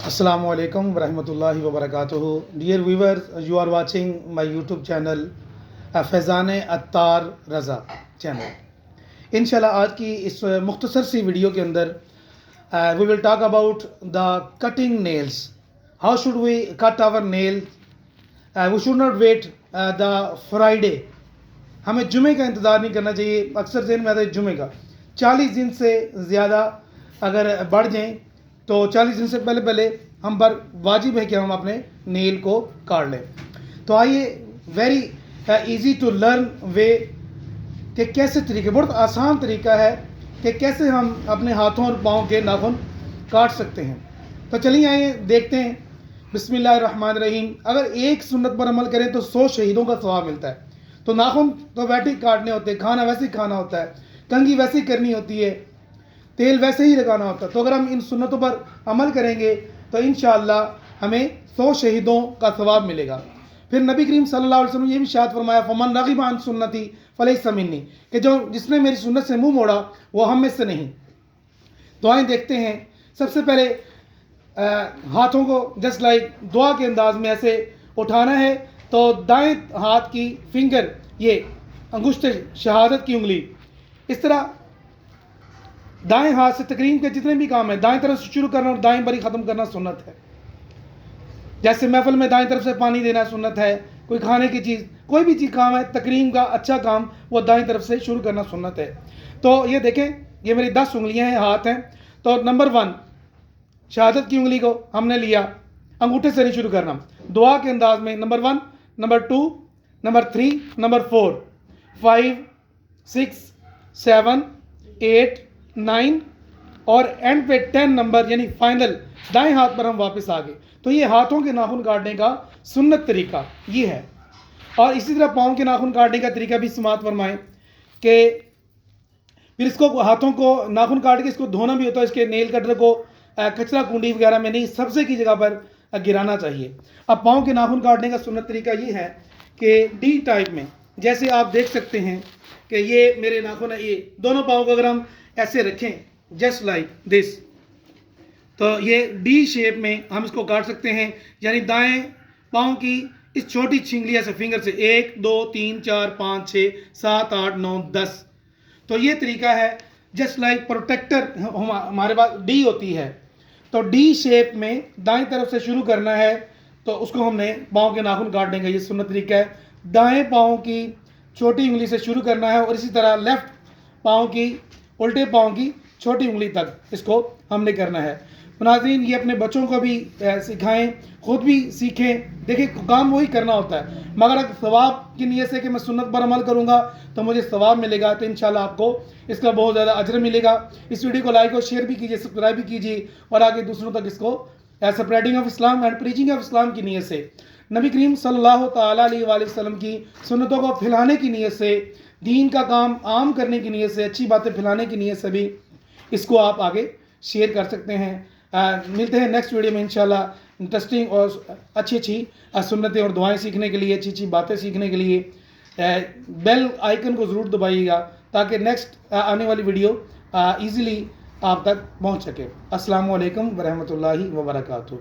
Assalamu alaikum warahmatullahi wabarakatuh. Dear viewers, you are watching my YouTube channel Faizan Attar Raza channel. انشاءاللہ آج کی اس مختصر سی video کے اندر we will talk about the cutting nails. How should we cut our nails? We should not wait the Friday. ہمیں جمعے کا انتظار نہیں کرنا چاہیے. اکثر ذہن میں آتا ہے جمعے کا 40 دن سے زیادہ اگر بڑھ جائیں تو 40 دن سے پہلے ہم پر واجب ہے کہ ہم اپنے نیل کو کاٹ لیں. تو آئیے ویری ایزی ٹو لرن وے کہ کیسے طریقے، بہت آسان طریقہ ہے کہ کیسے ہم اپنے ہاتھوں اور پاؤں کے ناخن کاٹ سکتے ہیں. تو چلیے آئیے دیکھتے ہیں. بسم اللہ الرحمن الرحیم. اگر ایک سنت پر عمل کریں تو 100 شہیدوں کا ثواب ملتا ہے. تو ناخن تو ویسے ہی کاٹنے ہوتے ہیں، کھانا ویسے ہی کھانا ہوتا ہے، کنگھی ویسے ہی کرنی ہوتی ہے، تیل ویسے ہی لگانا ہوتا ہے. تو اگر ہم ان سنتوں پر عمل کریں گے تو انشاءاللہ ہمیں 100 شہیدوں کا ثواب ملے گا. پھر نبی کریم صلی اللہ علیہ وسلم نے یہ بھی ارشاد فرمایا فمن رغب عن سنتی فلیس منی، کہ جس نے میری سنت سے منہ موڑا وہ ہم میں سے نہیں. تو آئیں دیکھتے ہیں. سب سے پہلے ہاتھوں کو جسٹ لائک دعا کے انداز میں ایسے اٹھانا ہے. تو دائیں ہاتھ کی فنگر، یہ انگشت شہادت کی انگلی، اس طرح دائیں ہاتھ سے تقریم کے جتنے بھی کام ہیں دائیں طرف سے شروع کرنا اور دائیں بری ختم کرنا سنت ہے. جیسے محفل میں دائیں طرف سے پانی دینا سنت ہے. کوئی کھانے کی چیز، کوئی بھی چیز کام ہے تقریم کا اچھا کام، وہ دائیں طرف سے شروع کرنا سنت ہے. تو یہ دیکھیں، یہ میری 10 انگلیاں ہیں، ہاتھ ہیں. تو نمبر 1 شہادت کی انگلی کو ہم نے لیا، انگوٹھے سے نہیں شروع کرنا، دعا کے انداز میں. نمبر 1، نمبر 2، نمبر 3، نمبر 4، 5، 6، 7، 8، 9 اور اینڈ پہ 10 نمبر یعنی فائنل دائیں ہاتھ پر ہم واپس آ گئے. تو یہ ہاتھوں کے ناخن کاٹنے کا سنت طریقہ یہ ہے. اور اسی طرح پاؤں کے ناخن کاٹنے کا طریقہ بھی سماعت فرمائیں کہ پھر اس کو ہاتھوں کو ناخن کاٹ کے اس کو دھونا بھی ہوتا ہے. اس کے نیل کٹر کو کچرا کنڈی وغیرہ میں نہیں، سبزے کی جگہ پر گرانا چاہیے. اب پاؤں کے ناخن کاٹنے کا سنت طریقہ یہ ہے کہ ڈی ٹائپ میں، جیسے آپ دیکھ سکتے ہیں کہ یہ میرے ناخن ہے. یہ دونوں پاؤں کو اگر ہم ایسے رکھیں جسٹ لائک دس، تو یہ ڈی شیپ میں ہم اس کو کاٹ سکتے ہیں. یعنی دائیں پاؤں کی اس چھوٹی چھنگلی سے فنگر سے 1 2 3 4 5 6 7 8 9 10. تو یہ طریقہ ہے جسٹ لائک پروٹیکٹر ہمارے پاس ڈی ہوتی ہے. تو ڈی شیپ میں دائیں طرف سے شروع کرنا ہے. تو اس کو ہم نے پاؤں کے ناخن کاٹنے کا یہ سنت طریقہ ہے. دائیں پاؤں کی چھوٹی انگلی سے شروع کرنا ہے اور اسی طرح لیفٹ پاؤں کی، الٹے پاؤں کی چھوٹی انگلی تک اس کو ہم نے کرنا ہے. ناظرین یہ اپنے بچوں کو بھی سکھائیں، خود بھی سیکھیں. دیکھیں کام وہی کرنا ہوتا ہے، مگر اگر ثواب کی نیت سے کہ میں سنت پر عمل کروں گا تو مجھے ثواب ملے گا، تو انشاءاللہ آپ کو اس کا بہت زیادہ اجر ملے گا. اس ویڈیو کو لائک اور شیئر بھی کیجیے، سبسکرائب بھی کیجیے اور آگے دوسروں تک اس کو spreading of Islam and preaching of Islam کی نیت سے، نبی کریم صلی اللہ تعالیٰ علیہ وآلہ وسلم کی سنتوں کو پھیلانے کی نیت سے، دین کا کام عام کرنے کی نیت سے، اچھی باتیں پھیلانے کی نیت سے بھی اس کو آپ آگے شیئر کر سکتے ہیں. ملتے ہیں نیکسٹ ویڈیو میں انشاءاللہ انٹرسٹنگ اور اچھی سنتیں اور دعائیں سیکھنے کے لیے، اچھی باتیں سیکھنے کے لیے. بیل آئیکن کو ضرور دبائیے گا تاکہ نیکسٹ آنے والی ویڈیو ایزیلی آپ تک پہنچ سکے. السلام علیکم ورحمۃ اللہ وبرکاتہ.